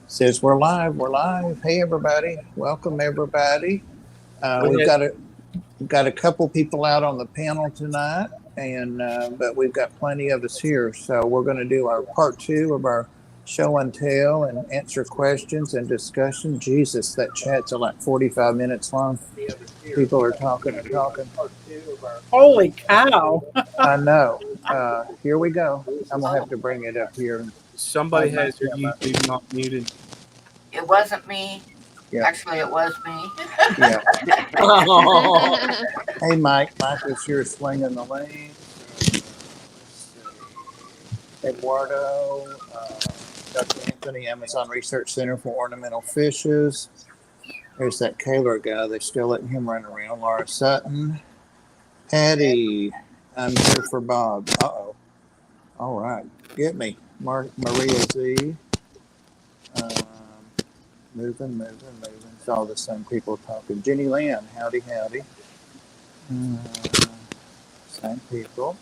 Says we're live. We're live. Hey everybody, welcome everybody. We've got a couple people out on the panel tonight, and but we've got plenty of us here. So we're going to do our part 2 of our show and tell and answer questions and discussion. Jesus, that chat's like 45 minutes long. People are talking and talking. Holy cow! I know. Here we go. I'm gonna have to bring it up here. Somebody has their YouTube not muted. It wasn't me. Yeah. Actually, it was me. Yeah. Oh. Hey, Mike. Mike was here slinging the lane. Eduardo, Dr. Anthony, Amazon Research Center for Ornamental Fishes. There's that Kaler guy. They're still letting him run around. Laura Sutton. Patty. I'm here for Bob. Uh-oh. All right. Get me. Maria Z. Moving. It's all the same people talking. Jenny Lynn. Howdy. Same people.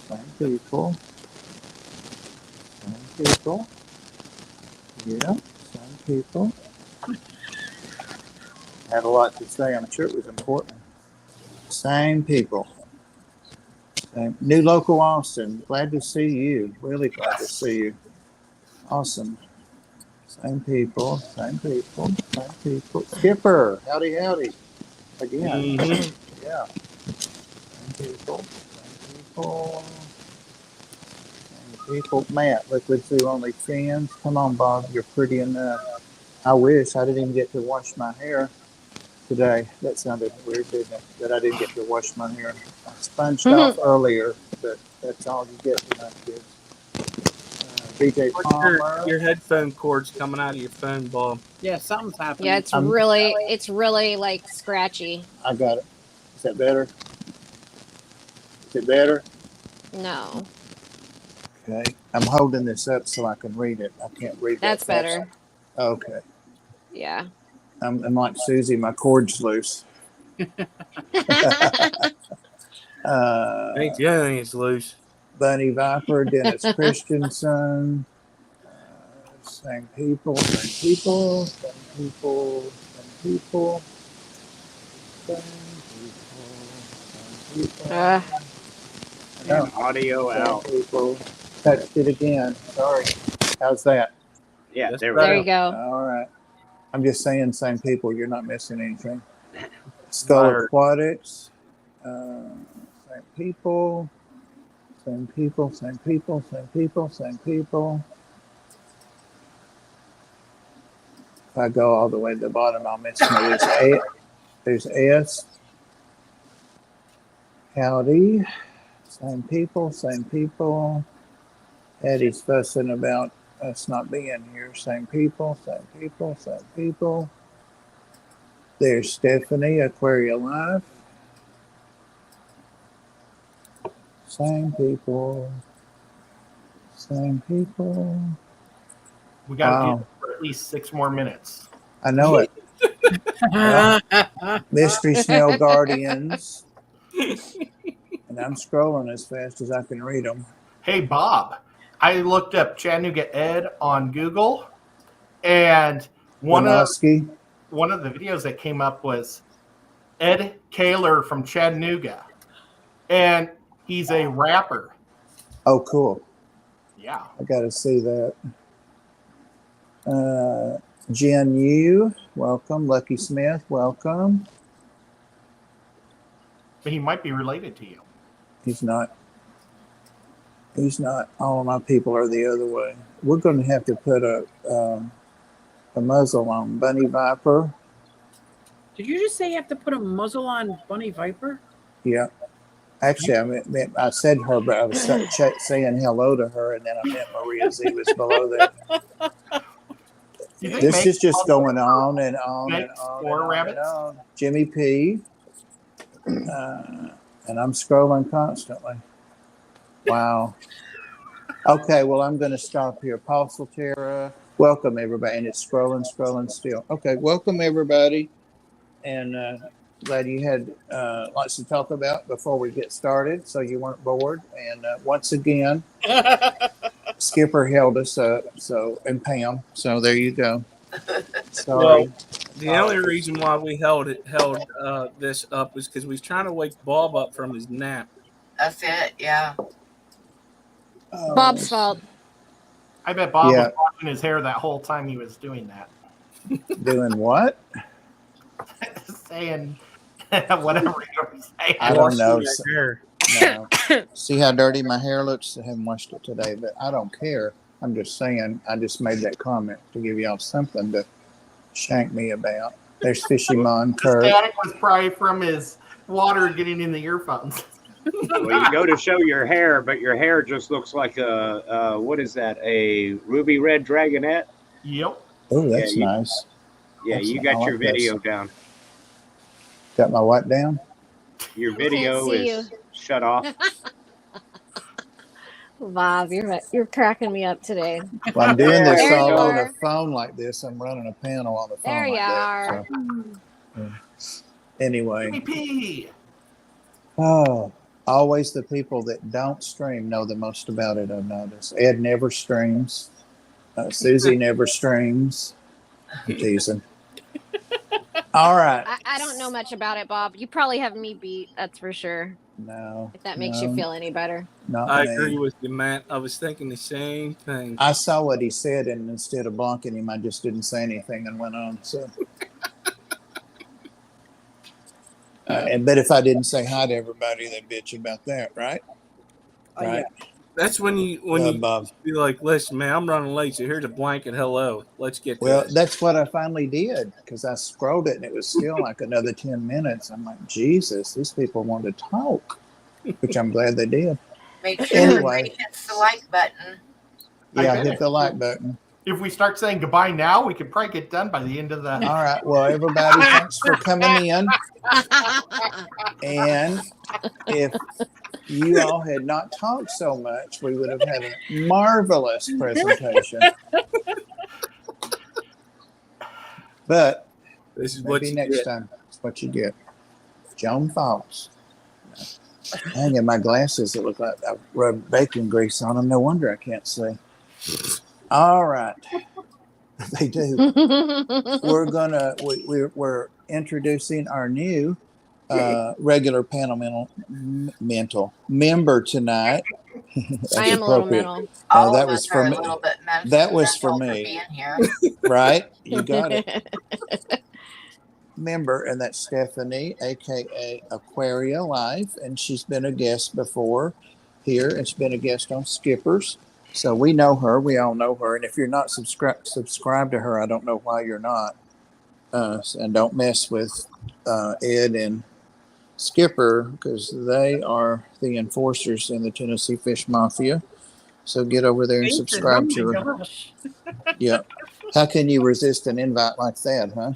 Same people. Yeah, same people. Had a lot to say. I'm sure it was important. Same people. New local Austin. Glad to see you. Really glad to see you. Awesome. Same people. Skipper. Howdy. Again. Mm-hmm. Yeah. Same people. Matt, Liquid Zoo OnlyFans. Come on, Bob. You're pretty enough. I wish I didn't even get to wash my hair today. That sounded weird, didn't it? That I didn't get to wash my hair. I sponged off earlier, but that's all you get tonight, kids. BJ Palmer. Your headphone cord's coming out of your phone, Bob. Yeah, something's happening. Yeah, it's really like scratchy. I got it. Is that better? Is it better? No. Okay. I'm holding this up so I can read it. I can't read That's that better. Okay. Yeah. I'm like Susie, my cord's loose. I think the other thing is loose. Bunny Viper, Dennis Christensen. Same people. And audio out. People. Touched it again. Sorry. How's that? Yeah, That's there There we you go. go. All right. I'm just saying same people. You're not missing anything. Skull Aquatics. Same people. If I go all the way to the bottom, I'll miss me. There's S. Howdy. Same people. Eddie's fussing about us not being here. Same people. There's Stephanie, Aquaria Life. Same people. We got to do it for at least 6 more minutes. I know it. Well, Mystery Snail Guardians. And I'm scrolling as fast as I can read them. Hey, Bob, I looked up Chattanooga Ed on Google, and one of the videos that came up was Ed Kaler from Chattanooga, and he's a rapper. Oh, cool. Yeah. I got to see that. Jen Yu, welcome. Lucky Smith, welcome. But he might be related to you. He's not. All of my people are the other way. We're going to have to put a muzzle on Bunny Viper. Did you just say you have to put a muzzle on Bunny Viper? Yeah. Actually, I said her, but I was saying hello to her, and then I meant Maria Z was below that. This is just going on and on and on. Jimmy P. And I'm scrolling constantly. Wow. Okay, well, I'm going to stop here. Apostle Tara, welcome everybody. And it's scrolling still. Okay, welcome everybody. And glad you had lots to talk about before we get started, so you weren't bored. And once again, Skipper held us up, and Pam. So there you go. Sorry. Well, the only reason why we held this up is because we was trying to wake Bob up from his nap. That's it. Yeah. Bob's fault. I bet Bob was washing his hair that whole time he was doing that. Doing what? Saying whatever you were saying. I don't know. Hair. No. See how dirty my hair looks? I haven't washed it today, but I don't care. I'm just saying, I just made that comment to give y'all something to shank me about. There's Fishy Mon The Kurt. static was probably from his water getting in the earphones. Well, you go to show your hair, but your hair just looks like what is that? A ruby red dragonette? Yep. Oh, that's Yeah, nice. Yeah, That's- you I got like your video down. Got my what down? Your video see is shut off. Bob, you're cracking me up today. Well, I'm doing this There all you on are. the phone like this. I'm running a panel on the phone There like you that. are. So, anyway, PP. oh, always the people that don't stream know the most about it, I've noticed. Ed never streams. Susie never streams. I'm teasing. All right. I don't know much about it, Bob. You probably have me beat, that's for sure. No. If that makes you feel any better. Not I me. agree with you, Matt. I was thinking the same thing. I saw what he said, and instead of blocking him, I just didn't say anything and went on. So, but if I didn't say hi to everybody, they'd bitch about that, right? Right. That's when you Bob. be like, listen, man, I'm running late, so here's a blanket hello. Let's get Well, this. that's what I finally did because I scrolled it and it was still like another 10 minutes. I'm like, Jesus, these people want to talk, which I'm glad they did. Make sure Anyway. everybody hits the like button. Yeah, bet. hit the like button. If we start saying goodbye now, we could probably get done by the end of the. All right. Well, everybody, thanks for coming in. And if you all had not talked so much, we would have had a marvelous presentation. But This is what maybe you next get. time, that's what you get. Joan Fox. Hang in my glasses that look like I rubbed bacon grease on them. No wonder I can't see. All right. They do. We're introducing our new regular panel member tonight. That's I am a little appropriate. mental. All that of was us for are me. a little bit mental. That was for mental me. being here. Right? You got it. Member, and that's Stephanie, aka Aquaria Life, and she's been a guest before here, and she's been a guest on Skippers. So we know her. We all know her. And if you're not subscribed to her, I don't know why you're not. And don't mess with Ed and Skipper because they are the enforcers in the Tennessee Fish Mafia. So get over there and subscribe to her. Yeah. How can you resist an invite like that, huh?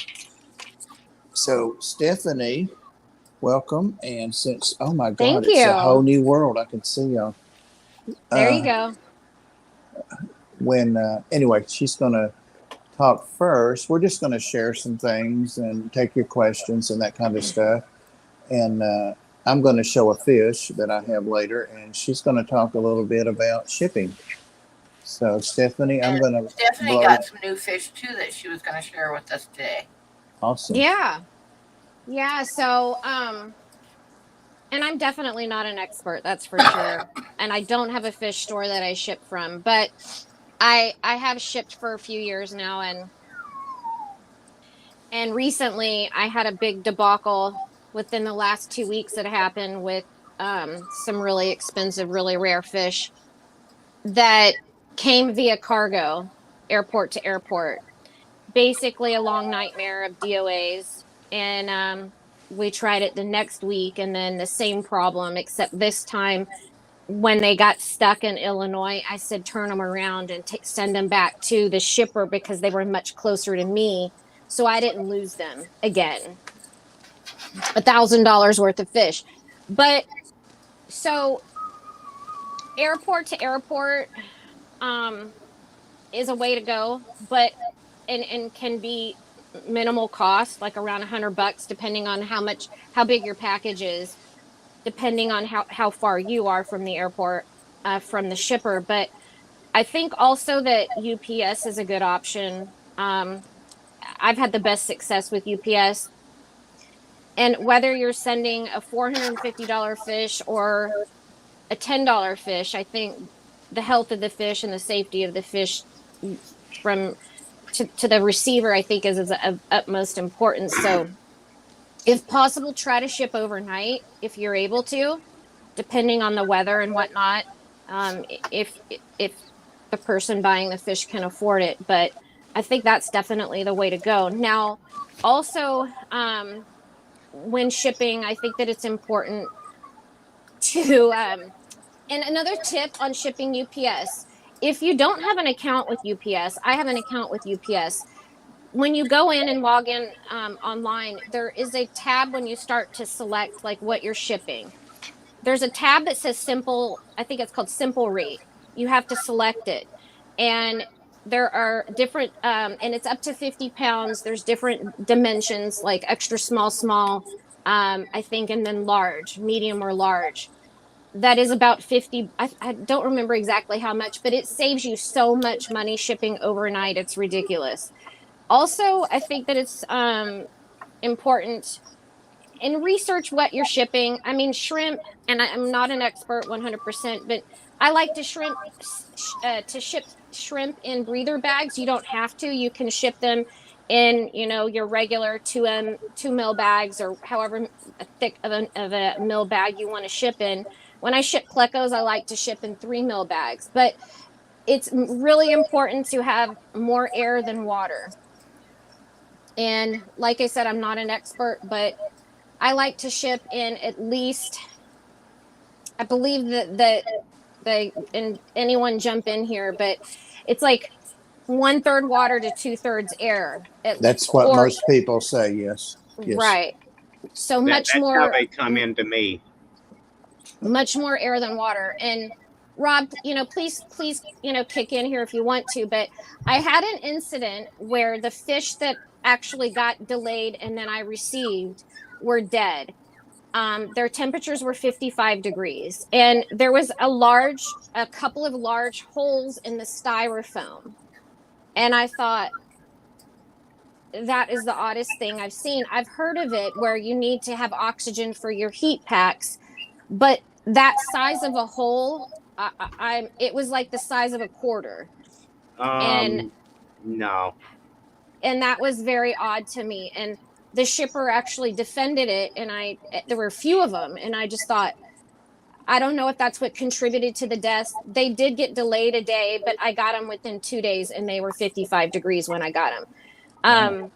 So Stephanie, welcome. And since, oh my God, Thank it's you. a whole new world. I can see y'all. There you go. Anyway, she's going to talk first. We're just going to share some things and take your questions and that kind of stuff. And I'm going to show a fish that I have later, and she's going to talk a little bit about shipping. So, Stephanie, I'm going to. Stephanie got some new fish too that she was going to share with us today. Awesome. Yeah. So, and I'm definitely not an expert, that's for sure. And I don't have a fish store that I ship from, but I have shipped for a few years now, and recently I had a big debacle within the last 2 weeks that happened with some really expensive, really rare fish that came via cargo, airport to airport. Basically a long nightmare of DOAs, and we tried it the next week, and then the same problem, except this time when they got stuck in Illinois, I said turn them around and send them back to the shipper because they were much closer to me, so I didn't lose them again. $1,000 worth of fish. But so airport to airport is a way to go, but and can be minimal cost, like around $100, depending on how big your package is, depending on how far you are from the airport, from the shipper. But I think also that UPS is a good option. I've had the best success with UPS. And whether you're sending a $450 fish or a $10 fish, I think the health of the fish and the safety of the fish from to the receiver, I think is of utmost importance. So if possible, try to ship overnight if you're able to, depending on the weather and whatnot. If the person buying the fish can afford it, but I think that's definitely the way to go. Now, also, when shipping, I think that it's important to, and another tip on shipping UPS, if you don't have an account with UPS, I have an account with UPS. When you go in and log in online, there is a tab when you start to select like what you're shipping. There's a tab that says simple, I think it's called simple rate. You have to select it. And there are different, and it's up to 50 pounds. There's different dimensions like extra small, small, I think, and then large, medium or large. That is about 50. I don't remember exactly how much, but it saves you so much money shipping overnight. It's ridiculous. Also, I think that it's important and research what you're shipping. I mean, shrimp, and I'm not an expert 100%, but I like to ship shrimp in breather bags. You don't have to. You can ship them in, your regular 2 mil bags or however thick of a mil bag you want to ship in. When I ship plecos, I like to ship in 3 mil bags, but it's really important to have more air than water. And like I said, I'm not an expert, but I like to ship in at least, I believe that they, and anyone jump in here, but it's like 1/3 water to 2/3 air. That's what most people say. Yes. Right. So That's more. how they come into me. Much more air than water. And Rob, please, kick in here if you want to. But I had an incident where the fish that actually got delayed and then I received were dead. Their temperatures were 55 degrees, and there was a couple of large holes in the styrofoam. And I thought, that is the oddest thing I've seen. I've heard of it where you need to have oxygen for your heat packs, but that size of a hole, it was like the size of a quarter. And No. And that was very odd to me. And the shipper actually defended it. And there were a few of them. And I just thought, I don't know if that's what contributed to the deaths. They did get delayed a day, but I got them within 2 days and they were 55 degrees when I got them.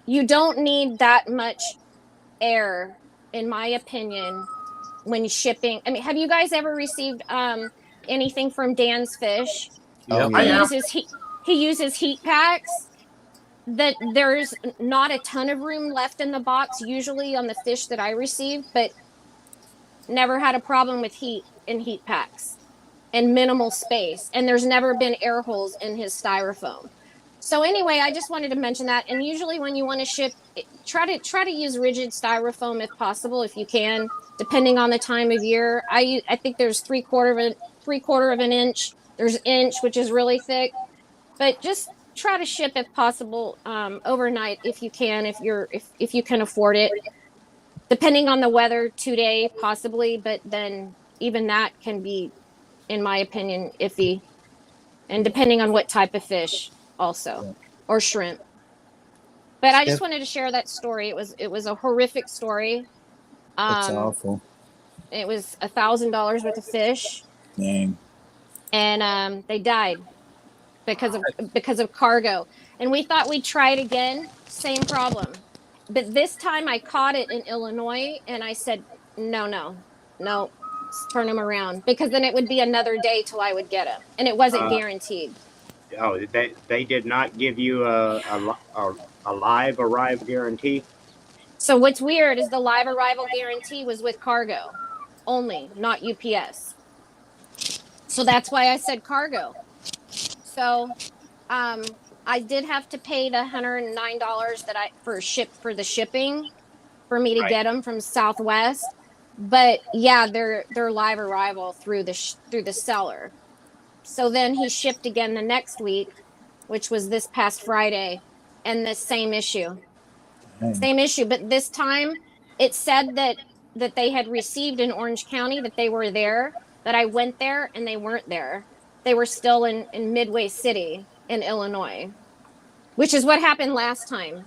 You don't need that much air, in my opinion, when shipping. I mean, have you guys ever received anything from Dan's Fish? Oh, yeah. He uses heat packs that there's not a ton of room left in the box usually on the fish that I receive, but never had a problem with heat in heat packs and minimal space. And there's never been air holes in his styrofoam. So anyway, I just wanted to mention that. And usually when you want to ship, try to use rigid styrofoam if possible, if you can, depending on the time of year. I think there's 3/4 of an inch. There's inch, which is really thick, but just try to ship if possible overnight if you can, if you can afford it. Depending on the weather, 2-day possibly, but then even that can be, in my opinion, iffy. And depending on what type of fish also, or shrimp. But I just wanted to share that story. It was a horrific story. That's awful. It was $1,000 worth of fish. Dang. And they died because of cargo. And we thought we'd try it again, same problem. But this time I caught it in Illinois and I said, no, turn them around, because then it would be another day till I would get them. And it wasn't guaranteed. Oh, they did not give you a live arrive guarantee? So what's weird is the live arrival guarantee was with cargo only, not UPS. So that's why I said cargo. So I did have to pay the $109 for the shipping for me to get them from Southwest. But yeah, they're live arrival through the seller. So then he shipped again the next week, which was this past Friday, and the same issue. Dang. Same issue, but this time it said that they had received in Orange County, that they were there, that I went there and they weren't there. They were still in Midway City in Illinois, which is what happened last time.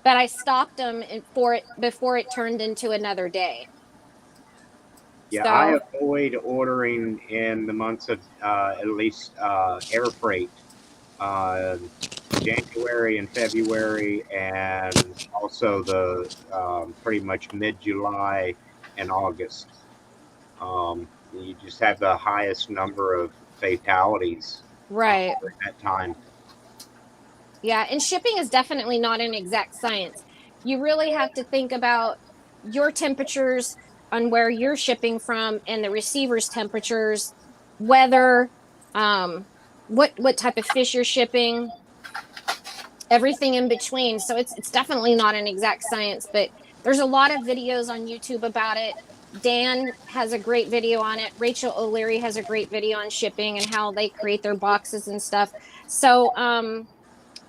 But I stopped them for it before it turned into another day. Yeah, So, I avoid ordering in the months of at least air freight, uh, January and February, and also the pretty much mid-July and August. You just have the highest number of fatalities right. at that time. Yeah, and shipping is definitely not an exact science. You really have to think about your temperatures on where you're shipping from and the receiver's temperatures, weather, what type of fish you're shipping, everything in between. So it's definitely not an exact science, but there's a lot of videos on YouTube about it. Dan has a great video on it. Rachel O'Leary has a great video on shipping and how they create their boxes and stuff. So,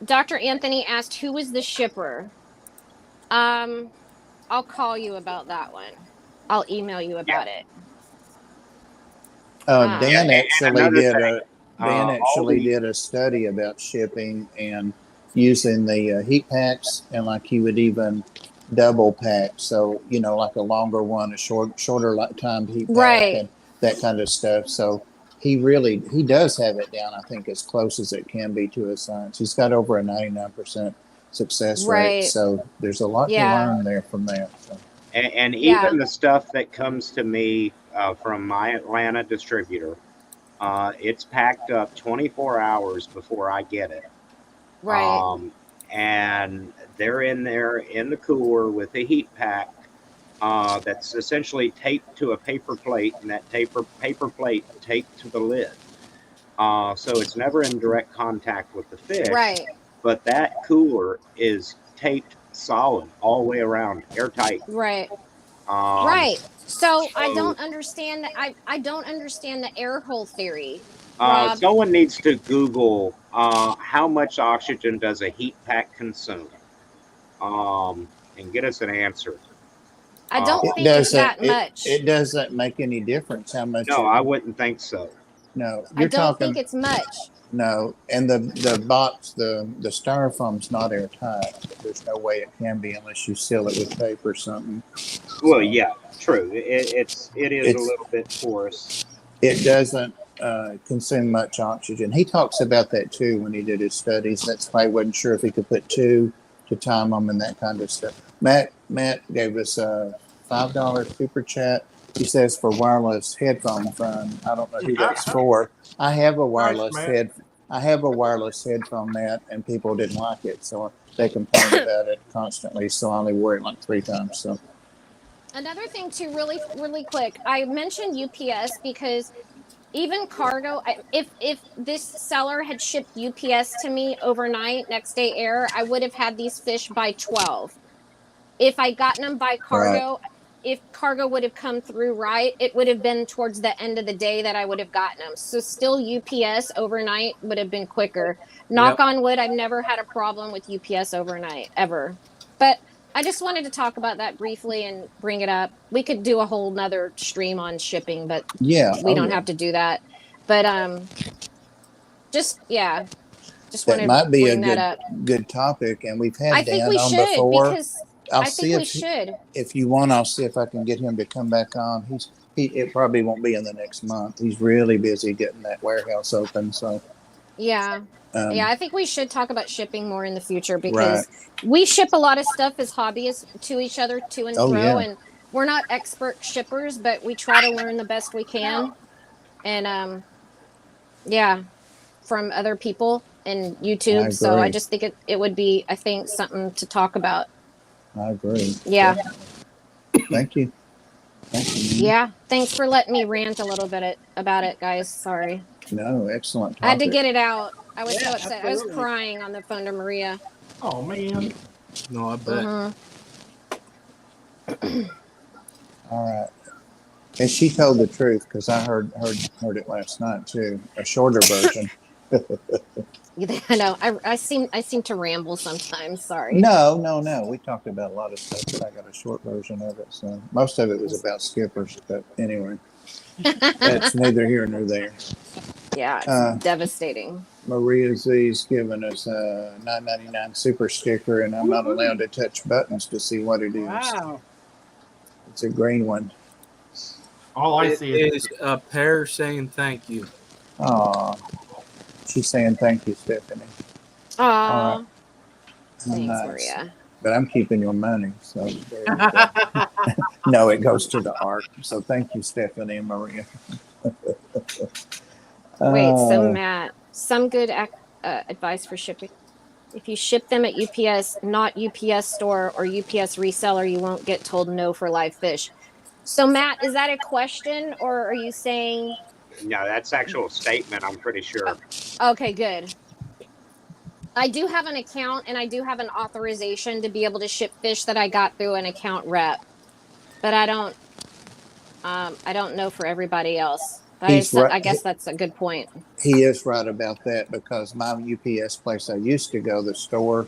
Dr. Anthony asked, who was the shipper? I'll call you about that one. I'll email you about it. Dan actually another did thing, did a study about shipping and using the heat packs, and like he would even double pack, so like a longer one, a shorter time heat pack, Right. and that kind of stuff. So he does have it down, I think, as close as it can be to a science. He's got over a 99% success rate, Right. so there's a lot to learn there from that. So. And even the stuff that comes to me from my Atlanta distributor, it's packed up 24 hours before I get it. Right. And they're in there in the cooler with a heat pack that's essentially taped to a paper plate, and that paper plate taped to the lid. So it's never in direct contact with the fish. Right. But that cooler is taped solid all the way around, airtight. Right. Right. So I don't understand that. I don't understand the air hole theory. Rob. Someone needs to Google how much oxygen does a heat pack consume, and get us an answer. I don't think it's that much. It doesn't make any difference how much. No, I wouldn't think so. No, I don't think it's much. No, and the box, the styrofoam's not airtight. There's no way it can be unless you seal it with tape or something. Well, yeah, true. It's a little bit porous. It doesn't consume much oxygen. He talks about that too when he did his studies. That's why I wasn't sure if he could put 2 to time them and that kind of stuff. Matt gave us a $5 super chat. He says for wireless headphone fun. I don't know who that's for. I have a wireless headphone, Matt, and people didn't like it, so they complained about it constantly. So I only wore it like 3 times. So another thing too, really, really quick. I mentioned UPS because even cargo. If this seller had shipped UPS to me overnight, next day air, I would have had these fish by 12. If I gotten them by cargo. Right. If cargo would have come through right, it would have been towards the end of the day that I would have gotten them. So still UPS overnight would have been quicker. Knock on wood, I've never had a problem with UPS overnight, ever. But I just wanted to talk about that briefly and bring it up. We could do a whole nother stream on shipping, but we don't have to do that. But just wanted that might be to bring that up. Good topic, and we've had I Dan think we on should, before. Because I think we should. If you want, I'll see if I can get him to come back on. It probably won't be in the next month. He's really busy getting that warehouse open. So I think we should talk about shipping more in the future because we ship a lot of stuff as hobbyists to each other to and fro, and we're not expert shippers, but we try to learn the best we can, and from other people and YouTube. So I just think it would be, I think, something to talk about. I agree. Yeah. Thank you. Yeah. Thanks for letting me rant a little bit about it, guys. Sorry. No, excellent topic. I had to get it out. I was so upset. Absolutely. I was crying on the phone to Maria. Oh, man. No, I bet. All right. And she told the truth because I heard it last night too. A shorter version. I know. I seem to ramble sometimes. Sorry. No. We talked about a lot of stuff, but I got a short version of it. So most of it was about skippers. But anyway, that's neither here nor there. Yeah, it's devastating. Maria Z's given us a $9.99 super sticker, and I'm not allowed to touch buttons to see what it is. Wow. It's a green one. All I It see is a pair saying thank you. Aw. She's saying thank you, Stephanie. Aw. right. Thanks, Nice. Maria. But I'm keeping your money. So there you go. No, it goes to the art. So thank you, Stephanie and Maria. Wait, so Matt, some good advice for shipping. If you ship them at UPS, not UPS store or UPS reseller, you won't get told no for live fish. So Matt, is that a question or are you saying? No, that's actual statement, I'm pretty sure. Okay, good. I do have an account and I do have an authorization to be able to ship fish that I got through an account rep, but I don't know for everybody else. He's right. I guess that's a good point. He is right about that because my UPS place I used to go, the store,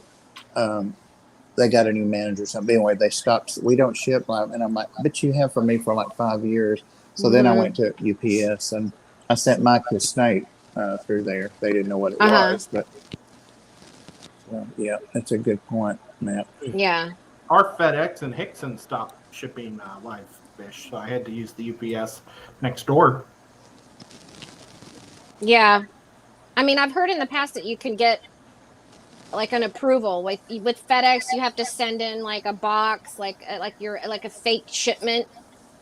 they got a new manager or something. Anyway, they stopped. We don't ship live. And I'm like, but you have for me for like 5 years. So then I went to UPS and I sent Mike his snake through there. They didn't know what it was, but yeah, that's a good point, Matt. Yeah. our FedEx and Hickson stopped shipping live fish, so I had to use the UPS next door. Yeah. I mean, I've heard in the past that you can get like an approval with FedEx. You have to send in like a box, like a fake shipment.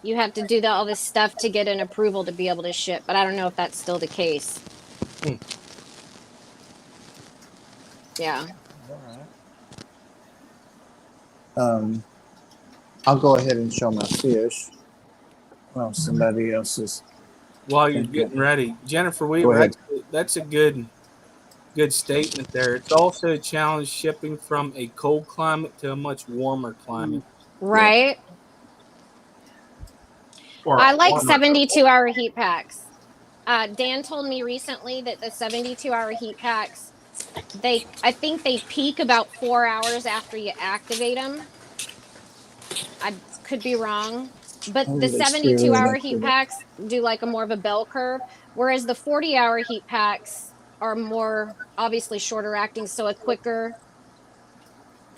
You have to do all this stuff to get an approval to be able to ship, but I don't know if that's still the case. Yeah. All right. I'll go ahead and show my fish. Well, somebody else is. While you're getting ready, Jennifer Weaver, that's a good statement there. It's also a challenge shipping from a cold climate to a much warmer climate. Right. Or I like 72-hour heat packs. Dan told me recently that the 72-hour heat packs, I think they peak about 4 hours after you activate them. I could be wrong, but the 72-hour heat packs do like a more of a bell curve, whereas the 40-hour heat packs are more obviously shorter acting, so a quicker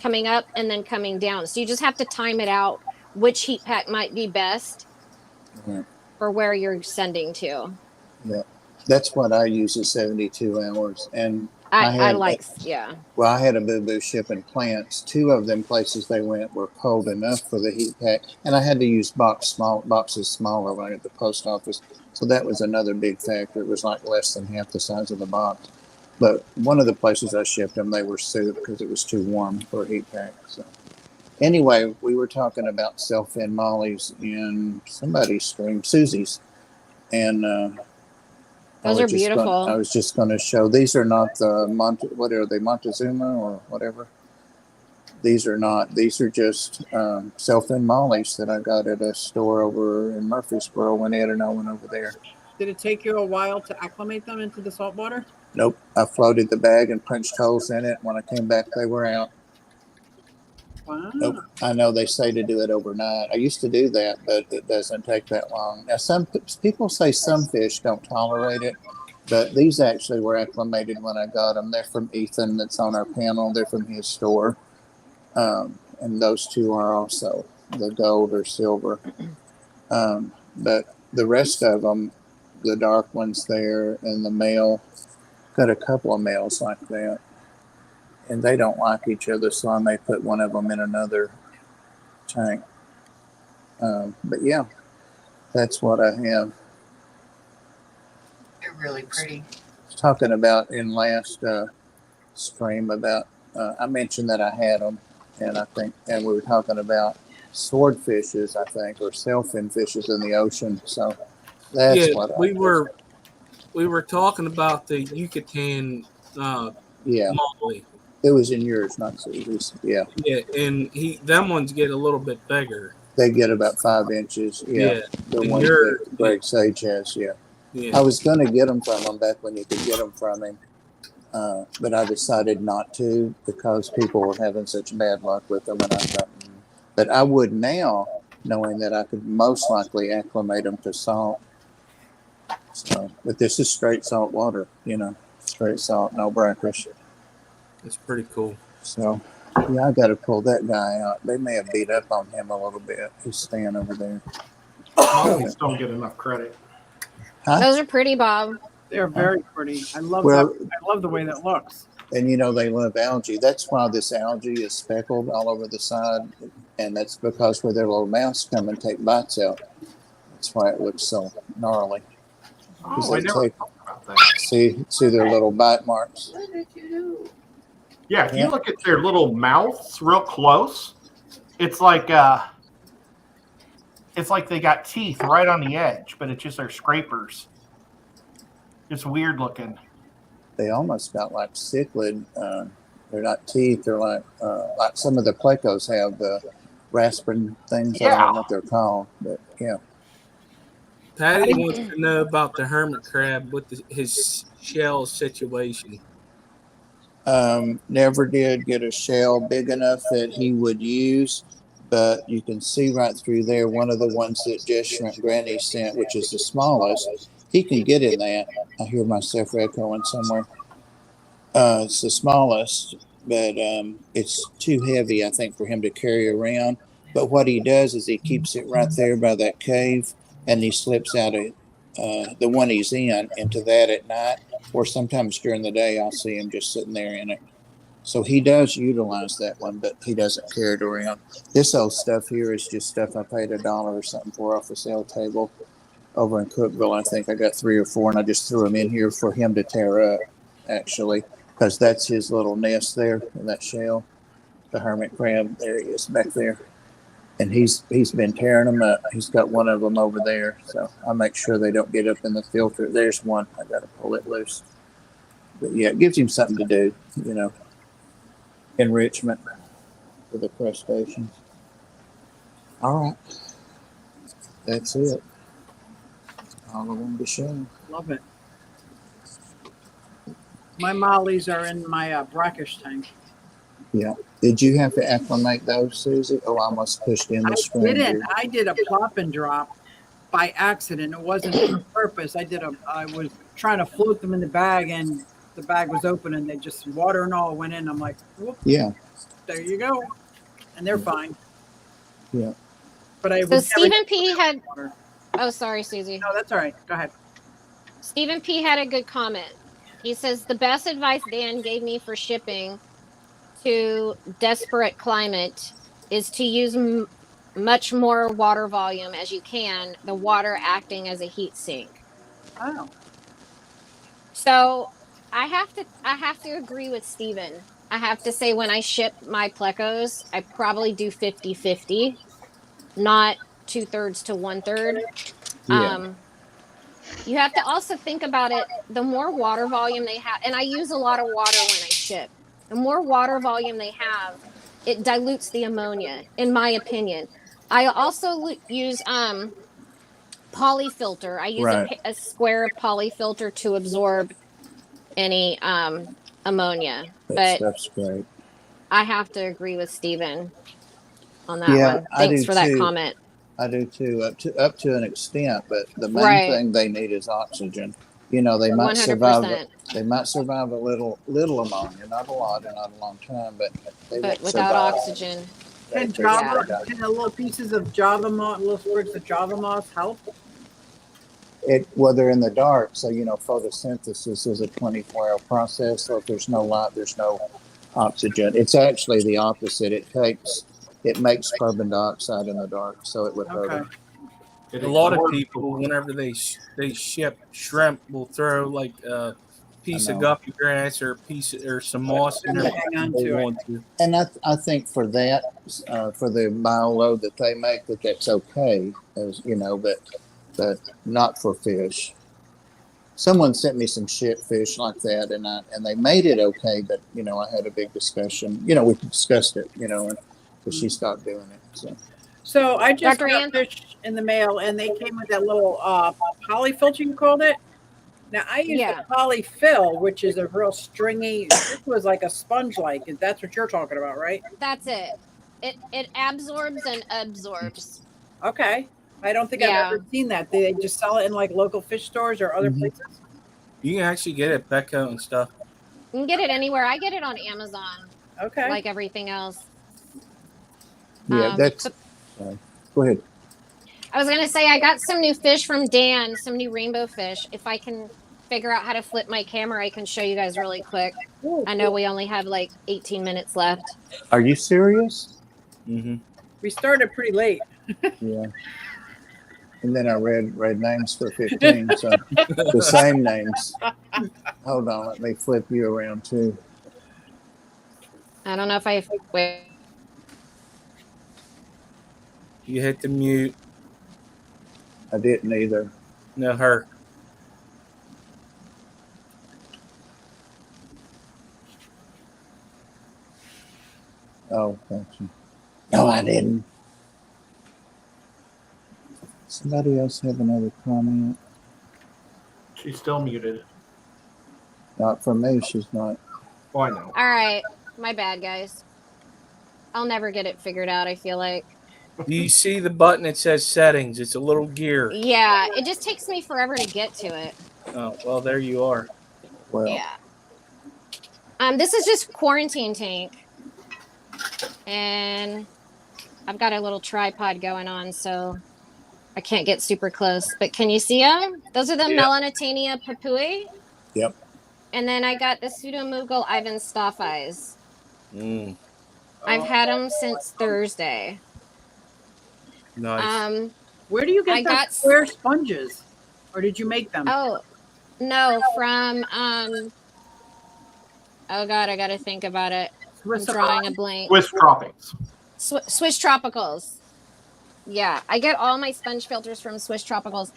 coming up and then coming down. So you just have to time it out which heat pack might be best for where you're sending to. Yeah, that's what I use is 72 hours, and I like. Well, I had a boo-boo shipping plants. 2 of them places they went were cold enough for the heat pack, and I had to use boxes smaller when I got to the post office. So that was another big factor. It was like less than half the size of the box. But one of the places I shipped them, they were sued because it was too warm for a heat pack. So anyway, we were talking about self-fin mollies in somebody's stream, Susie's, and those are beautiful. I was just going to show. These are not the what are they, Montezuma or whatever. These are not. These are just self-fin mollies that I got at a store over in Murfreesboro when Ed and I went over there. Did it take you a while to acclimate them into the salt water? Nope. I floated the bag and punched holes in it. When I came back, they were out. Wow. Nope. I know they say to do it overnight. I used to do that, but it doesn't take that long. Now, some people say some fish don't tolerate it, but these actually were acclimated when I got them. They're from Ethan that's on our panel. They're from his store. And those 2 are also the gold or silver. But the rest of them, the dark ones there and the male, got a couple of males like that. And they don't like each other, so I may put one of them in another tank. But yeah, that's what I have. They're really pretty. Talking about in last stream about, I mentioned that I had them, and we were talking about swordfishes, I think, or self-fin fishes in the ocean. So that's what we were talking about the Yucatan molly. It was in yours, not Susie's. Yeah. Yeah, and them ones get a little bit bigger. They get about 5 inches. Yeah. The And ones you're- that Greg Sage has. Yeah. Yeah. I was going to get them from him back when you could get them from him. But I decided not to because people were having such bad luck with them. And I thought, but I would now, knowing that I could most likely acclimate them to salt. So, but this is straight salt water, straight salt, no brackish. It's pretty cool. So, yeah, I got to pull that guy out. They may have beat up on him a little bit. He's staying over there. Mollies don't get enough credit. Huh? Those are pretty, Bob. They're very pretty. I love Well- that. I love the way that looks. And they love algae. That's why this algae is speckled all over the side, and that's because where their little mouths come and take bites out. That's why it looks so gnarly. Oh, I never Take- thought about that. See their little bite marks. What did you do? Yeah, if Yeah. you look at their little mouths real close, it's like they got teeth right on the edge, but it's just their scrapers. It's weird looking. They almost got like cichlid. They're not teeth. They're like some of the plecos have the rasping things. I don't know what they're called, but yeah. Patty wants to know about the hermit crab with his shell situation. Never did get a shell big enough that he would use, but you can see right through there one of the ones that Just Shrimp Granny sent, which is the smallest. He can get in that. I hear myself echoing somewhere. It's the smallest, but it's too heavy, I think, for him to carry around. But what he does is he keeps it right there by that cave, and he slips out of the one he's in into that at night, or sometimes during the day I'll see him just sitting there in it. So he does utilize that one, but he doesn't carry it around. This old stuff here is just stuff I paid $1 or something for off the sale table over in Cookville. I think I got 3 or 4, and I just threw them in here for him to tear up, actually, because that's his little nest there in that shell. The hermit crab, there he is back there. And he's been tearing them up. He's got one of them over there, so I make sure they don't get up in the filter. There's one. I got to pull it loose. But yeah, it gives him something to do, enrichment for the crustaceans. All right, that's it. All I wanted to show. Love it. My mollies are in my brackish tank. Yeah. Did you have to acclimate those, Susie? Oh, I almost pushed in the I screen. didn't. here. I did a plop and drop by accident. It wasn't on purpose. I was trying to float them in the bag, and the bag was open, and they just water and all went in. I'm like, whoop, Yeah. there you go, and they're fine. Yeah. But I So would Stephen P had. water. Oh, sorry, Susie. No, that's all right. Go ahead. Stephen P had a good comment. He says the best advice Dan gave me for shipping to desperate climate is to use much more water volume as you can, the water acting as a heat sink. Oh, So I have to agree with Stephen. I have to say when I ship my plecos, I probably do 50-50, not 2/3 to 1/3. Yeah. You have to also think about it. The more water volume they have, and I use a lot of water when I ship, the more water volume they have, it dilutes the ammonia, in my opinion. I also use polyfilter. I use Right. a square of polyfilter to absorb any ammonia. That But stuff's great. I have to agree with Stephen on that Yeah, one. I Thanks do for that too. comment. I do too, up to an extent, but the main Right. thing they need is oxygen. They might survive. 100%. They might survive a little ammonia, not a lot, and not a long time, but they But won't without survive. oxygen, can They just Java, die. can the little pieces of Java moss, little sprigs of Java moss help? Well, they're in the dark, so photosynthesis is a 24-hour process. So if there's no light, there's no oxygen. It's actually the opposite. It makes carbon dioxide in the dark, so it would hurt Okay. them. It A lot of ignores- people, whenever they ship shrimp, will throw like a piece I of know. guppy grass or some moss in there. Hang on Hold to it. on to. And I think for that, for the mile load that they make, that's okay, but not for fish. Someone sent me some shit fish like that, and they made it okay, but I had a big discussion. We discussed it, and but she stopped doing it. So So I just Dr. got Ann? fish in the mail, and they came with that little poly filter, you called it. Now I use Yeah. the polyfill, which is a real stringy. This was like a sponge-like. That's what you're talking about, right? That's it. It absorbs and absorbs. Okay. I don't think I've Yeah. ever seen that. Do they just sell it in like local fish stores or other places? You can actually get it at Petco and stuff. You can get it anywhere. I get it on Amazon, Okay. like everything else. Yeah, that's. Go ahead. I was gonna say I got some new fish from Dan, some new rainbow fish. If I can figure out how to flip my camera, I can show you guys really quick. Ooh, I know we only have like 18 minutes left. Are you serious? Mm-hmm. we started pretty late. Yeah. And then I read names for 15, so the same names. Hold on, let me flip you around too. I don't know if I wait. You hit the mute. I didn't either. No, her. Oh, gotcha. No, I didn't. Somebody else have another comment? She's still muted. Not for me, she's not. Oh, I know. All right, my bad, guys. I'll never get it figured out. I feel like. Do you see the button that says settings? It's a little gear. Yeah, it just takes me forever to get to it. Oh, well, there you are. Well, Yeah. This is just quarantine tank, and I've got a little tripod going on, so I can't get super close. But can you see them? Those are the Yeah. Melanotania papui. Yep. And then I got the Pseudomugil Ivan Staff Eyes. Mm, I've had them since Thursday. nice. Where do you get I those got square sponges? Or did you make them? Oh, no, from oh god, I gotta think about it. Swiss I'm drawing a blank. Swiss Tropics. Swiss Tropicals. Yeah, I get all my sponge filters from Swiss Tropicals.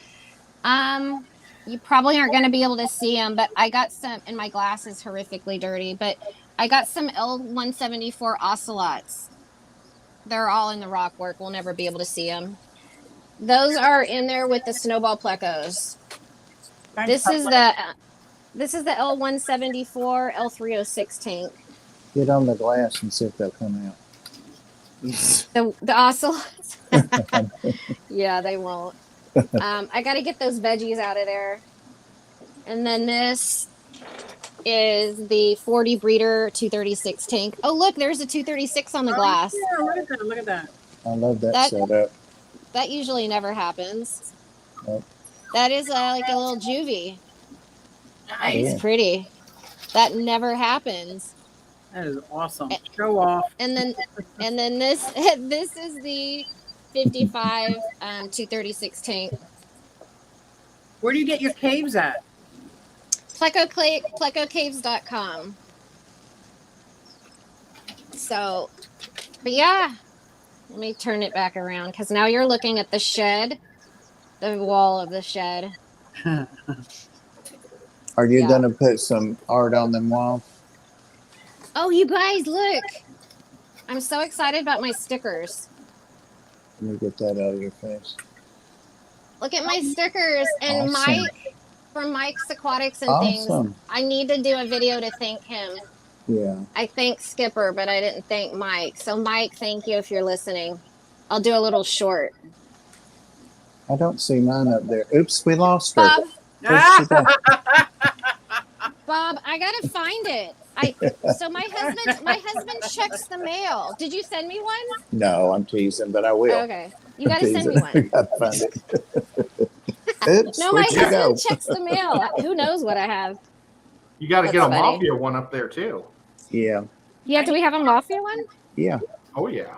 You probably aren't going to be able to see them, but I got some, and my glass is horrifically dirty, but I got some L174 ocelots. They're all in the rock work. We'll never be able to see them. Those are in there with the snowball plecos. This is the L174 L306 tank. get on the glass and see if they'll come out. The ocelots. Yeah, they won't. I got to get those veggies out of there. And then this is the 40 breeder 236 tank. Oh, look, there's a 236 on the glass. Yeah, look at that. Look at that. I love that setup. That usually never happens. Nope. That is like a little juvie. Nice. Yeah. It's pretty. That never happens. That is awesome. Show off. And then this this is the 55 236 tank. Where do you get your caves at? Plecocaves.com. So, but yeah, let me turn it back around because now you're looking at the shed, the wall of the shed. Are you Yeah. going to put some art on them walls? Oh, you guys, look. I'm so excited about my stickers. Let me get that out of your face. Look at my stickers. And Awesome. Mike, from Mike's Aquatics and Awesome. Things, I need to do a video to thank him. Yeah. I thanked Skipper, but I didn't thank Mike. So, Mike, thank you if you're listening. I'll do a little short. I don't see mine up there. Oops, we lost her. Bob, Where'd she go? Bob, I gotta find it. So my husband checks the mail. Did you send me one? No, I'm teasing, but I will. Okay, you gotta send me one. I gotta find it. Oops, No, my where'd you go? husband checks the mail. Who knows what I have? You got to get That's a funny. Mafia one up there too. Yeah, Yeah, do we have a Mafia one? yeah. Oh yeah.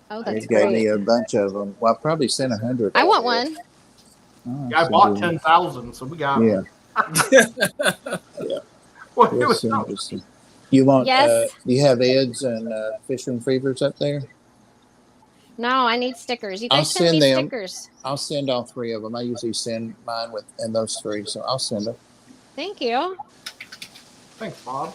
Oh, He that's gave me great. a bunch of them. Well, I probably sent 100. I want one. Oh, I so bought do- 10,000, so we got. Yeah, Well, it we'll was send you some. You want? Yes. You have Ed's and Fisher and Fevers up there? No, I need stickers. You I'll guys send me send them. stickers. I'll send all three of them. I usually send mine and those three, so I'll send them. Thank you. Thanks, Bob.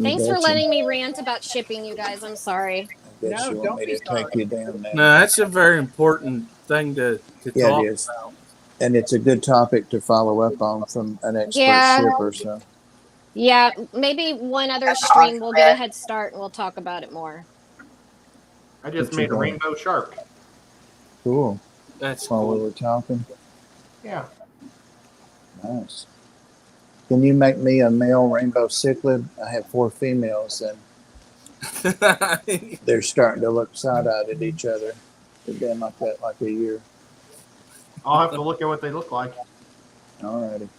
Thanks for betcha. letting me rant about shipping, you guys. I'm sorry. Guess No, you want don't me be to sorry. take you down there. No, that's a very important thing to Yeah, talk it is. about. And it's a good topic to follow up on from an expert Yeah. shipper. So Yeah, maybe one other stream we'll get a head start and we'll talk about it more. I just What you made a got? rainbow shark. cool. That's While we cool. were talking, Yeah. nice. Can you make me a male rainbow cichlid? I have 4 females, and they're starting to look side-eyed at each other. They've been like that like a year. I'll have to look at what they look like. Alrighty.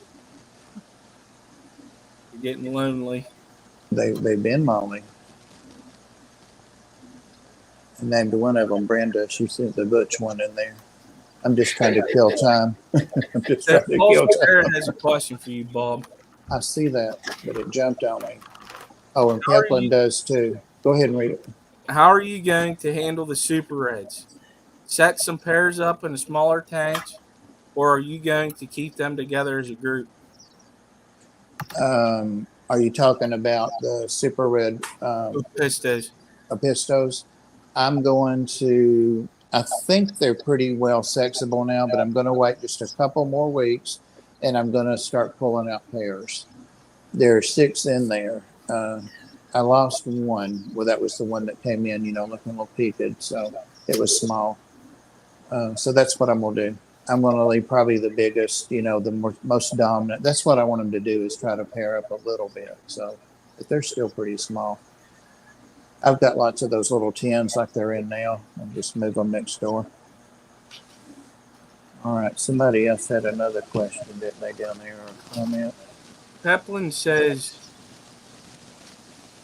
You're getting lonely. They've been lonely. I named one of them Brenda. She sent the butch one in there. I'm just trying to kill time. I'm just trying to kill Paul time. has a question for you, Bob. I see that, but it jumped on me. Oh, and How are Peplin you- does too. Go ahead and read it. How are you going to handle the super reds? Set some pairs up in smaller tanks, or are you going to keep them together as a group? Are you talking about the super red Pistos. Apistos? I'm going to, I think they're pretty well sexable now, but I'm going to wait just a couple more weeks and I'm going to start pulling out pairs. There are 6 in there. I lost one. Well, that was the one that came in, looking a little peaked. So it was small. So that's what I'm going to do. I'm going to leave probably the biggest, the most dominant. That's what I want them to do, is try to pair up a little bit. So, but they're still pretty small. I've got lots of those little tins like they're in now, and just move them next door. All right. Somebody else had another question, didn't they, down there, or a comment? Peplin says,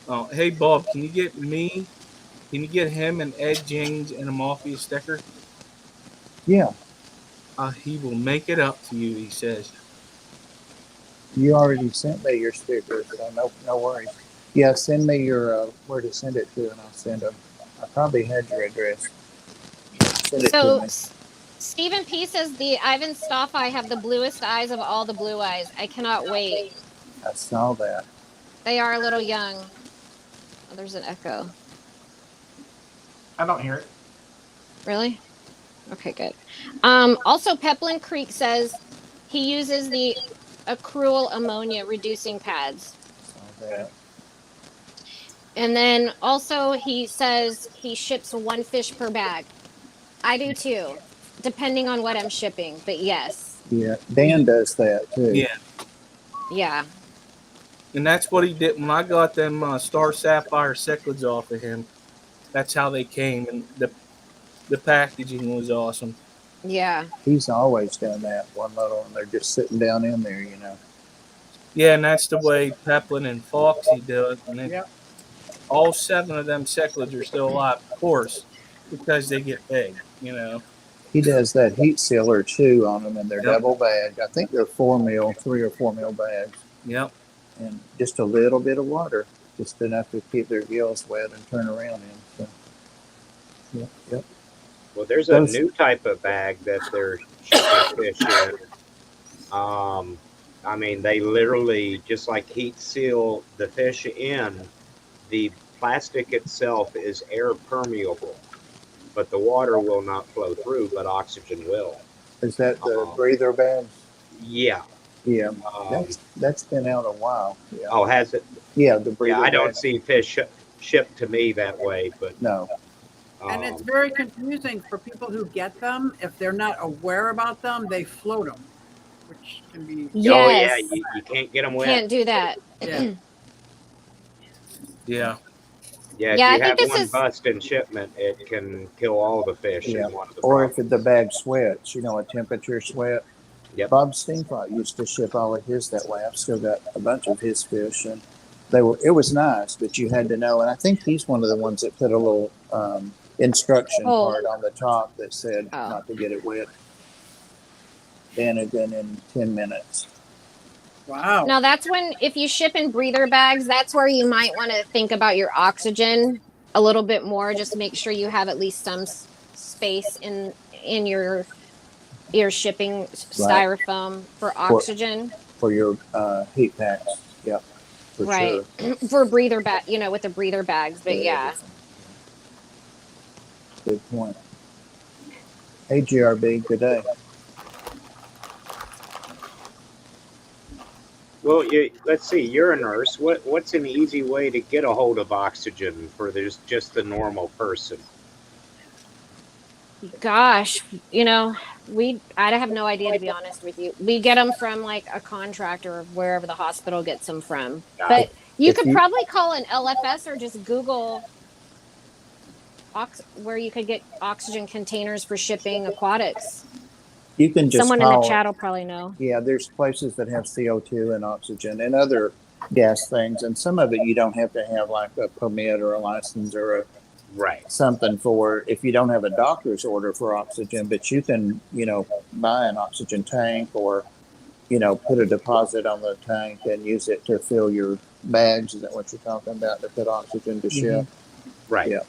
"Oh, hey Bob, can you get him and Ed James and a Mafia sticker? Yeah. He will make it up to you," he says. You already sent me your stickers, so no worries. Yeah, send me your where to send it to, and I'll send them. I probably had your address. Send it to So me. Stephen P says the Ivan Stoffeye have the bluest eyes of all the blue eyes. I cannot wait. I saw that. They are a little young. Oh, there's an echo. I don't hear it. Really? Okay, good. Also, Peplin Creek says he uses the accrual ammonia reducing pads. Saw that. And then also he says he ships 1 fish per bag. I do too, depending on what I'm shipping, but yes. Yeah, Dan does that too. Yeah, Yeah. and that's what he did when I got them Star Sapphire cichlids off of him. That's how they came, and the packaging was awesome. Yeah. He's always done that. One little, and they're just sitting down in there, Yeah, and that's the way Peplin and Foxy do it. And Yep. all 7 of them cichlids are still alive, of course, because they get big, He does that heat sealer too on them, and they're Yep. double bagged. I think they're 3 or 4 mil bags, Yep. and just a little bit of water, just enough to keep their gills wet and turn around in. So, yep. Well, there's a new type of bag that they're shipping fish in. I mean, they literally just like heat seal the fish in. The plastic itself is air permeable, but the water will not flow through, but oxygen will. Is that the breather bags? Yeah. Yeah, that's been out a while. Yeah. Oh, has it? Yeah, the breather. Yeah, I don't bags. see fish shipped to me that way, but No. And it's very confusing for people who get them. If they're not aware about them, they float them, which can be. Yes. Oh yeah, you can't get them wet. Can't do that. Yeah. Yeah. Yeah, if Yeah, I you think have this one is- bust in shipment, it can kill all the fish Yeah. in one of the Or problems. if the bag sweats, a temperature sweat. Yep. Bob Steenfot used to ship all of his that way. I've still got a bunch of his fish, and it was nice, but you had to know. And I think he's one of the ones that put a little instruction Oh. part on the top that said Oh. not to get it wet. Then again in 10 minutes. Wow. Now that's when, if you ship in breather bags, that's where you might want to think about your oxygen a little bit more. Just make sure you have at least some space in your shipping styrofoam for oxygen. For your heat packs. Yep. For Right. sure. For breather bag, with the breather bags. But yeah. Good point. Hey, GRB, good day. Well, let's see. You're a nurse. What's an easy way to get a hold of oxygen for just the normal person? Gosh, you know, I have no idea, to be honest with you. We get them from like a contractor of wherever the hospital gets them from. But you If could you probably call an LFS or just Google where you could get oxygen containers for shipping aquatics. you can just Someone in the call chat will probably know. Yeah, there's places that have CO2 and oxygen and other gas things, and some of it you don't have to have like a permit or a license or something for if you don't have a doctor's order for oxygen, but you can, buy an oxygen tank or, put a deposit on the tank and use it to fill your bags. Is that what you're talking about, to put oxygen to ship? Right. Yeah.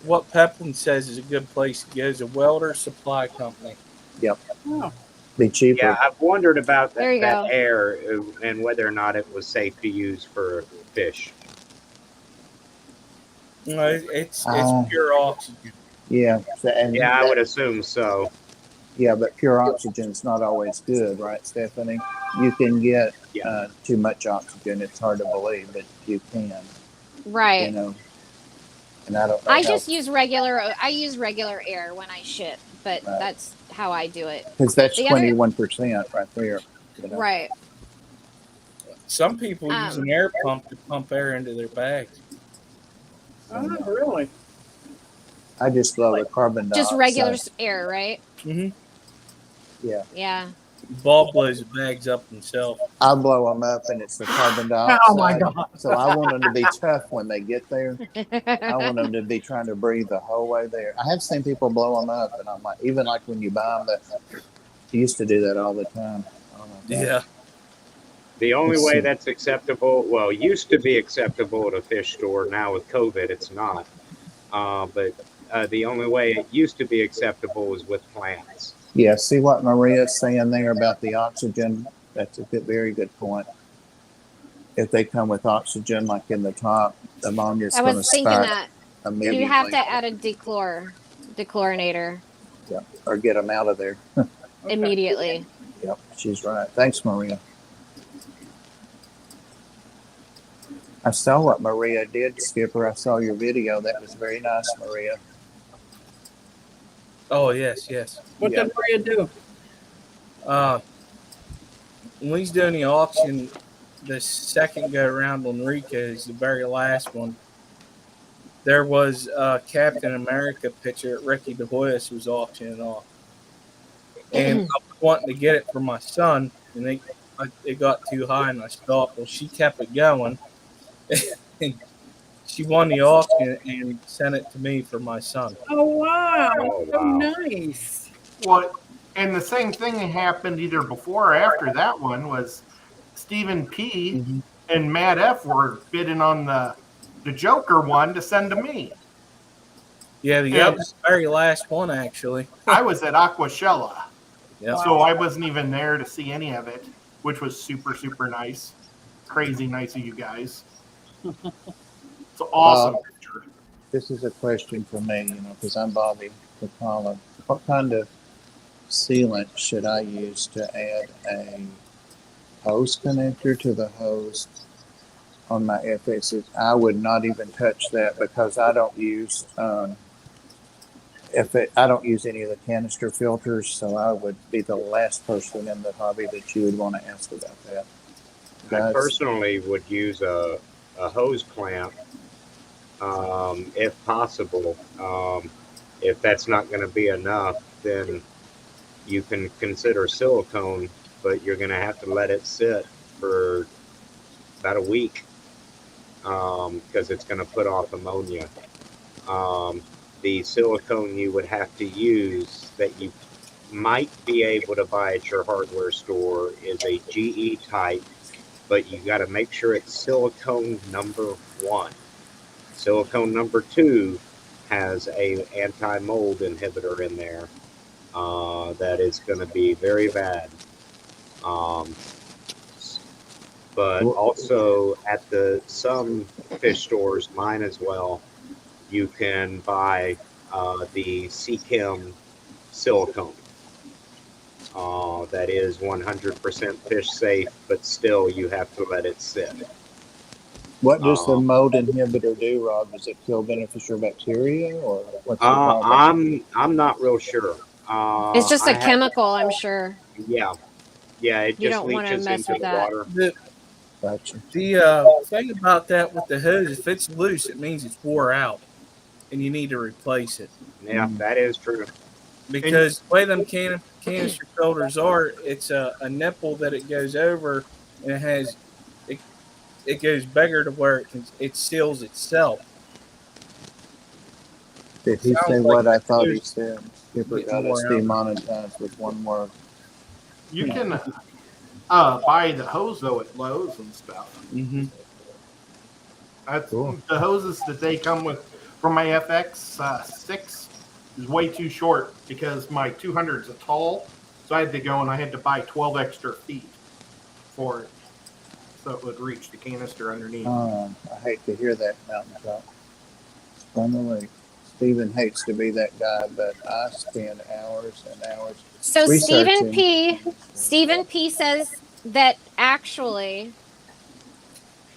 What Pepin says is a good place to go is a welder supply company. Yep. Oh. Be cheaper. Yeah, I've wondered about There you that go. air and whether or not it was safe to use for fish. No, it's pure oxygen. Yeah. I would assume so. Yeah, but pure oxygen is not always good, right, Stephanie? You can get too much oxygen. It's hard to believe, but you can. Right. And I don't know. I use regular air when I ship, but that's how I do it. Because that's 21% right there. Right. Some people use an air pump to pump air into their bags. Oh, really? I just love the carbon dioxide. Just regular air, right? Mm-hmm. Yeah. Yeah. Bob blows the bags up himself. I blow them up, and it's the carbon dioxide. Oh my God! So I want them to be tough when they get there. I want them to be trying to breathe the whole way there. I have seen people blow them up, and I'm like, even like when you buy them, you used to do that all the time. Oh my God. Yeah. The only way that's acceptable, well, used to be acceptable at a fish store. Now with COVID, it's not. But the only way it used to be acceptable is with plants. Yeah, see what Maria's saying there about the oxygen? That's a very good point. If they come with oxygen, like in the top, ammonia's going to spike that immediately. You have to add a dechlorinator. Yeah, or get them out of there. Immediately. Yep, she's right. Thanks, Maria. I saw what Maria did, Skipper. I saw your video. That was very nice, Maria. Oh, yes. What did Maria do? When he's doing the auction, the second go around on Rico's, the very last one, there was a Captain America picture that Ricky DeHoyos was auctioning off. And I was wanting to get it for my son, and it got too high, and I stopped. Well, she kept it going. And she won the auction and sent it to me for my son. Oh, wow. So nice. Well, and the same thing happened either before or after that one was Stephen P. and Matt F. were bidding on the Joker one to send to me. Yeah, that was the very last one, actually. I was at Aquashella. Yep. So I wasn't even there to see any of it, which was super, super nice. Crazy nice of you guys. It's an awesome picture. This is a question for me, because I'm Bobby the caller. What kind of sealant should I use to add a hose connector to the hose on my FXs? I would not even touch that because I don't use I don't use any of the canister filters, so I would be the last person in the hobby that you would want to ask about that. I personally would use a hose clamp, if possible. If that's not going to be enough, then you can consider silicone, but you're going to have to let it sit for about a week because it's going to put off ammonia. The silicone you would have to use that you might be able to buy at your hardware store is a GE type, but you got to make sure it's silicone number 1. Silicone number 2 has a anti-mold inhibitor in there that is going to be very bad. But also at some fish stores, mine as well, you can buy the Seachem silicone. That is 100% fish safe, but still you have to let it sit. What does the mold inhibitor do, Rob? Does it kill beneficial bacteria, or what's the problem? I'm not real sure. It's just a chemical, I'm sure. Yeah, it You just don't want to leaches mess into with the that. water. Gotcha. The thing about that with the hose, if it's loose, it means it's wore out, and you need to replace it. Yeah, that is true. Because the way them canister filters are, it's a nipple that it goes over, and it has it goes bigger to where it seals itself. Did he say Sounds what like I thought he loose. said? Skipper Getting got us more out. demonetized with one word. You can buy the hose though at Lowe's and stuff. Mm-hmm. That's Cool. the hoses that they come with from my FX 6 is way too short because my 200 is a tall, so I had to go and I had to buy 12 extra feet for it, so it would reach the canister underneath. I hate to hear that, Mountaintop. Finally, Stephen hates to be that guy, but I spend hours and hours. So researching. Stephen P says that actually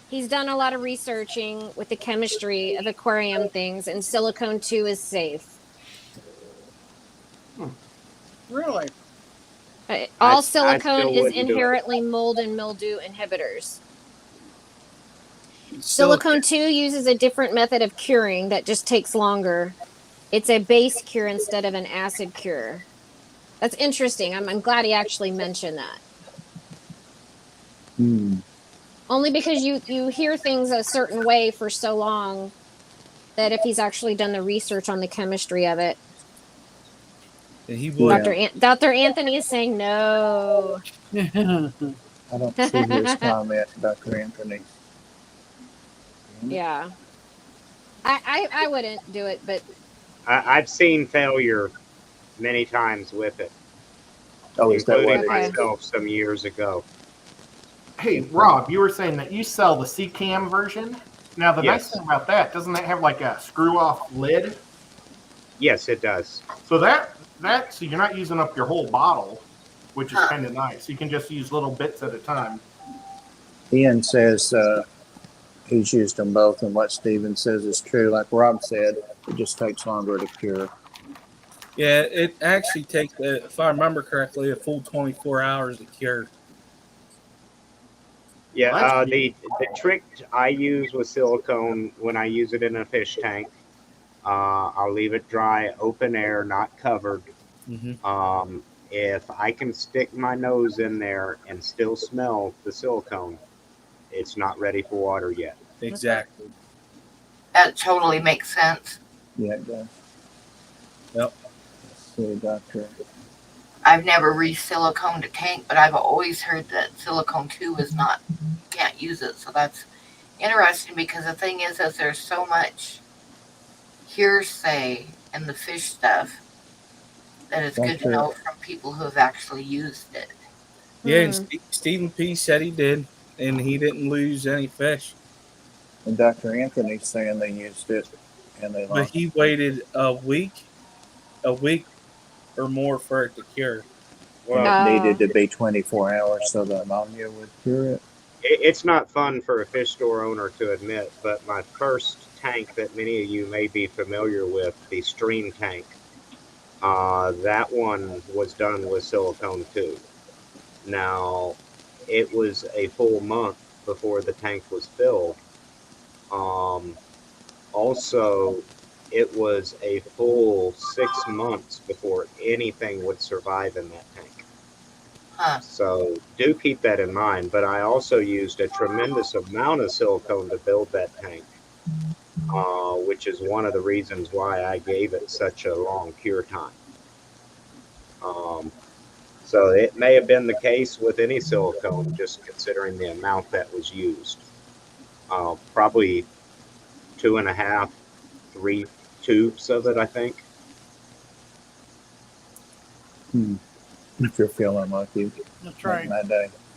he's done a lot of researching with the chemistry of aquarium things, and silicone 2 is safe. Really? All I silicone still is wouldn't do it. inherently mold and mildew inhibitors. Silicone 2 uses a different method of curing that just takes longer. It's a base cure instead of an acid cure. That's interesting. I'm glad he actually mentioned that. Only because you hear things a certain way for so long that if he's actually done the research on the chemistry of it. He would. Dr. Anthony is saying no. I don't see his comment, Dr. Anthony. Yeah. I wouldn't do it, but I've seen failure many times with it, Oh, is that including what it is? myself some years ago. Hey, Rob, you were saying that you sell the Seachem version. Now, the nice Yes. thing about that, doesn't that have like a screw-off lid? Yes, it does. So so you're not using up your whole bottle, which is kind of nice. You can just use little bits at a time. Ian says he's used them both, and what Stephen says is true. Like Rob said, it just takes longer to cure. Yeah, it actually takes, if I remember correctly, a full 24 hours to cure. Yeah, the trick I use with silicone when I use it in a fish tank, I'll leave it dry, open air, not covered. Mm-hmm. If I can stick my nose in there and still smell the silicone, it's not ready for water yet. Exactly. That totally makes sense. Yeah, it does. Yep. Let's see, Doctor. I've never re-siliconed a tank, but I've always heard that silicone 2 is not, can't use it. So that's interesting because the thing is that there's so much hearsay in the fish stuff that it's good to know from people who have actually used it. Yeah, and Stephen P. said he did, and he didn't lose any fish. And Dr. Anthony's saying they used it, and they But lost. he waited a week or more for it to cure. Well, it needed to be 24 hours so the ammonia would cure it. It's not fun for a fish store owner to admit, but my first tank that many of you may be familiar with, the stream tank, that one was done with silicone 2. Now, it was a full month before the tank was filled. Also, it was a full 6 months before anything would survive in that tank. So do keep that in mind. But I also used a tremendous amount of silicone to build that tank, which is one of the reasons why I gave it such a long cure time. So it may have been the case with any silicone, just considering the amount that was used. Probably 2.5, 3 tubes of it, I think. If you're feeling lucky, That's right.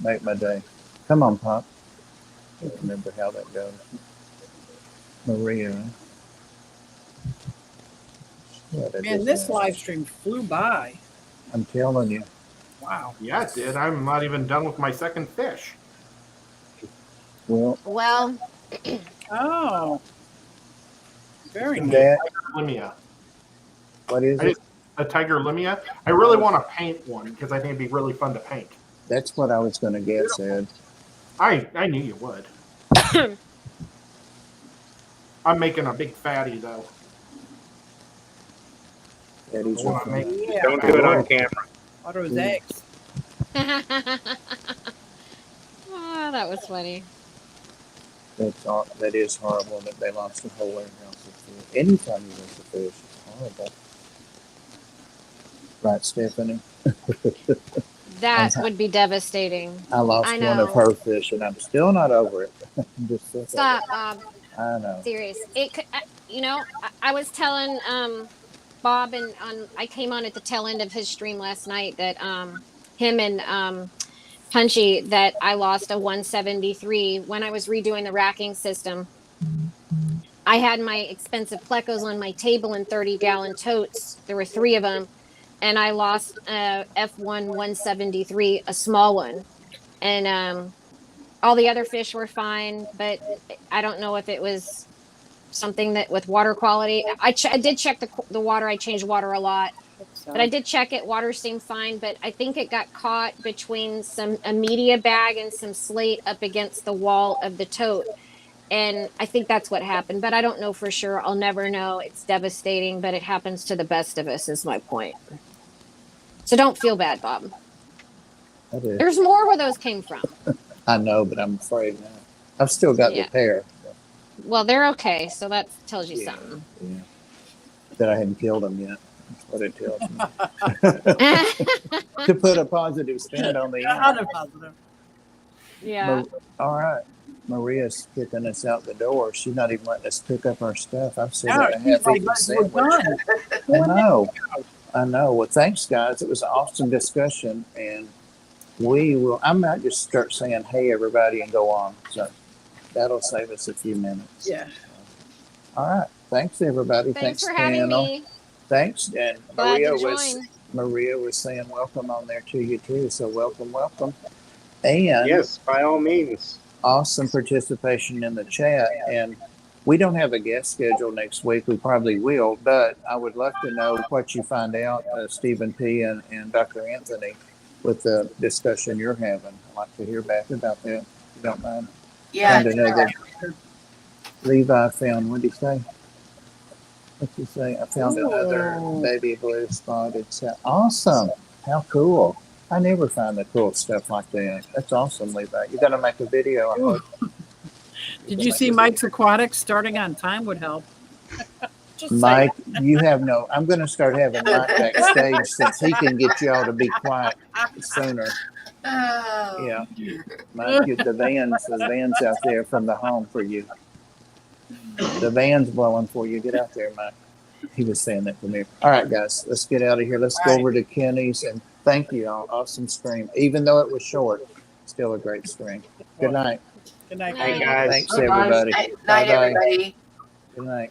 Make my day. Come on, Pop. I don't remember how that goes. Maria. Man, this live stream flew by. I'm telling you. Wow. Yeah, it did. I'm not even done with my second fish. Well, Oh. Very nice. that, Limia. what is it? A tiger limia. I really want to paint one because I think it'd be really fun to paint. That's what I was going to guess, Ed. I knew you would. I'm making a big fatty though. Eddie's I wanna looking. make- Yeah. Don't do it on camera. What are those eggs? Oh, that was funny. That is horrible that they lost a whole warehouse of fish. Anytime you lose a fish, it's horrible. Right, Stephanie? That would be devastating. I lost I one of know. her fish, and I'm still not over it. I'm just sick of it. Stop, Bob. I know. Serious. It could, I was telling Bob, and I came on at the tail end of his stream last night that him and Punchy, that I lost a 173 when I was redoing the racking system. I had my expensive plecos on my table in 30-gallon totes. There were 3 of them, and I lost a F1 173, a small one, and all the other fish were fine, but I don't know if it was something that with water quality. I did check the water. I changed water a lot, but I did check it. Water seemed fine, but I think it got caught between a media bag and some slate up against the wall of the tote. And I think that's what happened, but I don't know for sure. I'll never know. It's devastating, but it happens to the best of us, is my point. So don't feel bad, Bob. I did. There's more where those came from. I know, but I'm afraid now. I've still got the pair. Well, they're okay, so that tells you something. Yeah. That I hadn't killed them yet. That's what it tells me. To put a positive spin on the end. Positive. Yeah. All right. Maria's kicking us out the door. She's not even letting us pick up our stuff. I've still got a half-eaten sandwich. I know. Well, thanks, guys. It was an awesome discussion, and I might just start saying, hey, everybody, and go on. So that'll save us a few minutes. Yeah. All right. Thanks, everybody. Thanks for having me. Thanks. And Glad to join. Maria was saying welcome on there to you, too. So welcome. And Yes, by all means. awesome participation in the chat. And we don't have a guest schedule next week. We probably will, but I would love to know what you find out, Stephen P. and Dr. Anthony, with the discussion you're having. I'd like to hear back about that, if you don't mind. Yeah. To know that Levi found, what did he say? What'd he say? I found another baby blue spotted salmon. Awesome. How cool. I never find the cool stuff like that. That's awesome, Levi. You got to make a video. I hope. Did you see Mike's Aquatics starting on time would help? Just Mike, you have no. I'm going to start having Mike backstage since he can get y'all to be quiet sooner. Oh, Yeah, Mike, get the van's out there from the home for you. The van's blowing for you. Get out there, Mike. He was saying that to me. All right, guys, let's get out of here. Let's go over to Kenny's, and thank you all. Awesome stream. Even though it was short, still a great stream. Good night. Good night, Hey, guys. guys. Thanks, everybody. Night, Bye-bye. everybody. Good night.